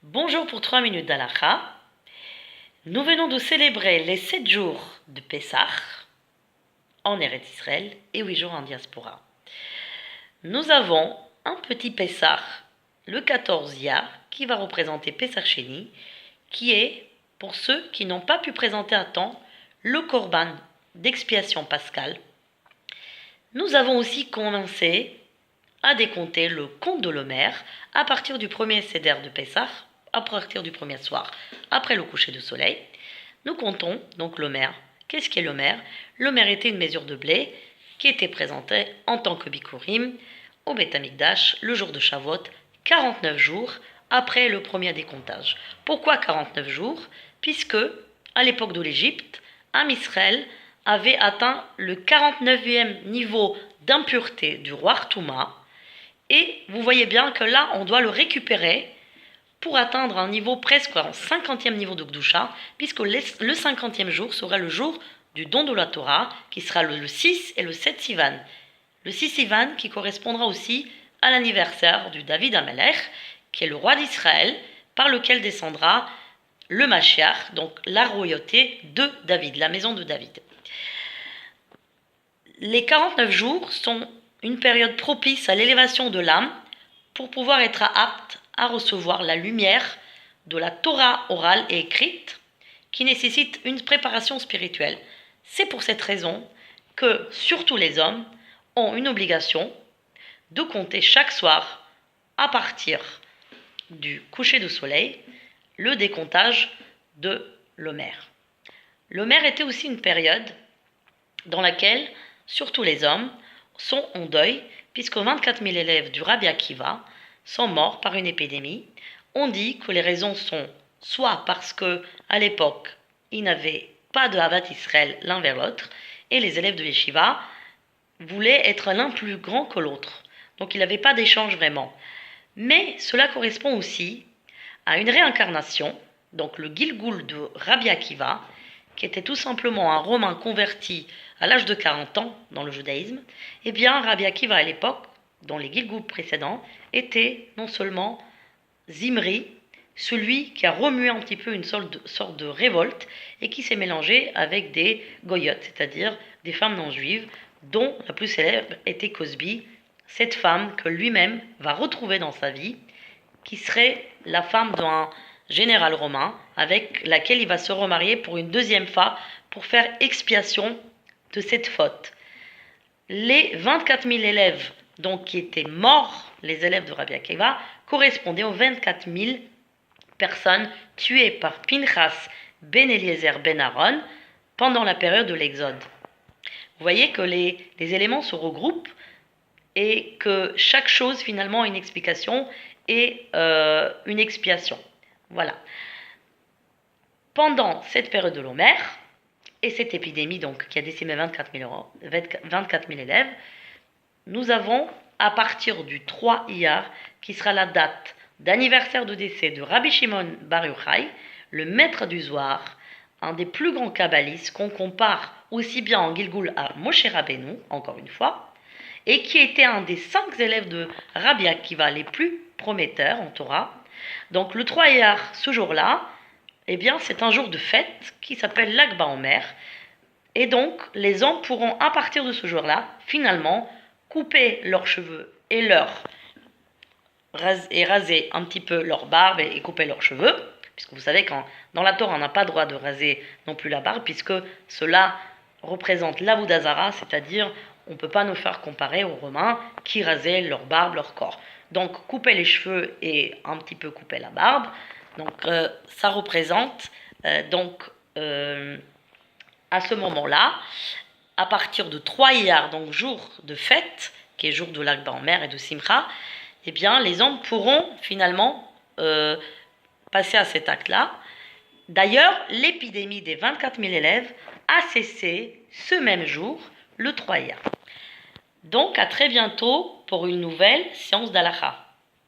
Bonjour pour 3 minutes d'Halakha. Nous venons de célébrer les 7 jours de Pessah en Eretz Israël et 8 jours en diaspora. Nous avons un petit Pessah, le 14 Iyar, qui va représenter Pessah Sheni, qui est, pour ceux qui n'ont pas pu présenter à temps, le Korban d'expiation pascale. Nous avons aussi commencé à décompter le compte de l'Omer à partir du premier Seder de Pessah, à partir du premier soir, après le coucher du soleil. Nous comptons donc l'Omer. Qu'est-ce qu'est l'Omer? L'Omer était une mesure de blé qui était présentée en tant que Bikurim au Beth Amikdash le jour de Shavuot, 49 jours après le premier décomptage. Pourquoi 49 jours? Puisque, à l'époque de l'Égypte, Am Israël avait atteint le 49e niveau d'impureté du roi Artouma. Et vous voyez bien que là, on doit le récupérer pour atteindre un niveau presque en 50e niveau de Gdusha, puisque le 50e jour sera le jour du don de la Torah, qui sera le 6 et le 7 Sivan. Le 6 Sivan qui correspondra aussi à l'anniversaire du David Amelech, qui est le roi d'Israël, par lequel descendra le Mashiach, donc la royauté de David, la maison de David. Les 49 jours sont une période propice à l'élévation de l'âme pour pouvoir être apte à recevoir la lumière de la Torah orale et écrite qui nécessite une préparation spirituelle. C'est pour cette raison que, surtout les hommes, ont une obligation de compter chaque soir, à partir du coucher du soleil, le décomptage de l'Omer. L'Omer était aussi une période dans laquelle, surtout les hommes, sont en deuil, puisque 24 000 élèves du Rabbi Akiva sont morts par une épidémie. On dit que les raisons sont soit parce que à l'époque, ils n'avaient pas de Havat Israël l'un vers l'autre, et les élèves de Yeshiva voulaient être l'un plus grand que l'autre. Donc il n'y avait pas d'échange vraiment. Mais cela correspond aussi à une réincarnation, donc le Gilgul de Rabbi Akiva, qui était tout simplement un Romain converti à l'âge de 40 ans dans le judaïsme. Eh bien, Rabbi Akiva à l'époque, dans les Gilgul précédents, était non seulement Zimri, celui qui a remué un petit peu une sorte de révolte et qui s'est mélangé avec des goyotes, c'est-à-dire des femmes non juives, dont la plus célèbre était Cosbi, cette femme que lui-même va retrouver dans sa vie, qui serait la femme d'un général romain avec laquelle il va se remarier pour une deuxième fois pour faire expiation de cette faute. Les 24 000 élèves donc, qui étaient morts, les élèves de Rabbi Akiva, correspondaient aux 24 000 personnes tuées par Pinchas ben Eliezer ben Aaron pendant la période de l'Exode. Vous voyez que les éléments se regroupent et que chaque chose finalement a une explication et une expiation. Voilà. Pendant cette période de l'Omer et cette épidémie donc qui a décimé 24 000 élèves, nous avons à partir du 3 Iyar, qui sera la date d'anniversaire de décès de Rabbi Shimon Bar Yochai, le maître du Zohar, un des plus grands kabbalistes qu'on compare aussi bien en Gilgul à Moshe Rabbeinu, encore une fois, et qui était un des 5 élèves de Rabbi Akiva les plus prometteurs en Torah. Donc le 3 Iyar, ce jour-là, eh bien c'est un jour de fête qui s'appelle Lag BaOmer, et donc les hommes pourront à partir de ce jour-là, finalement, couper leurs cheveux et raser un petit peu leur barbe et couper leurs cheveux, puisque vous savez que dans la Torah on n'a pas le droit de raser non plus la barbe, puisque cela représente l'Avoudazara, c'est-à-dire on ne peut pas nous faire comparer aux Romains qui rasaient leur barbe, leur corps. Donc couper les cheveux et un petit peu couper la barbe, donc ça représente à ce moment-là, à partir de 3 Iyar, donc jour de fête, qui est jour de Lag BaOmer et de Simcha, eh bien les hommes pourront finalement passer à cet acte-là. D'ailleurs, l'épidémie des 24 000 élèves a cessé ce même jour, le 3 Iyar. Donc à très bientôt pour une nouvelle séance d'Halakha.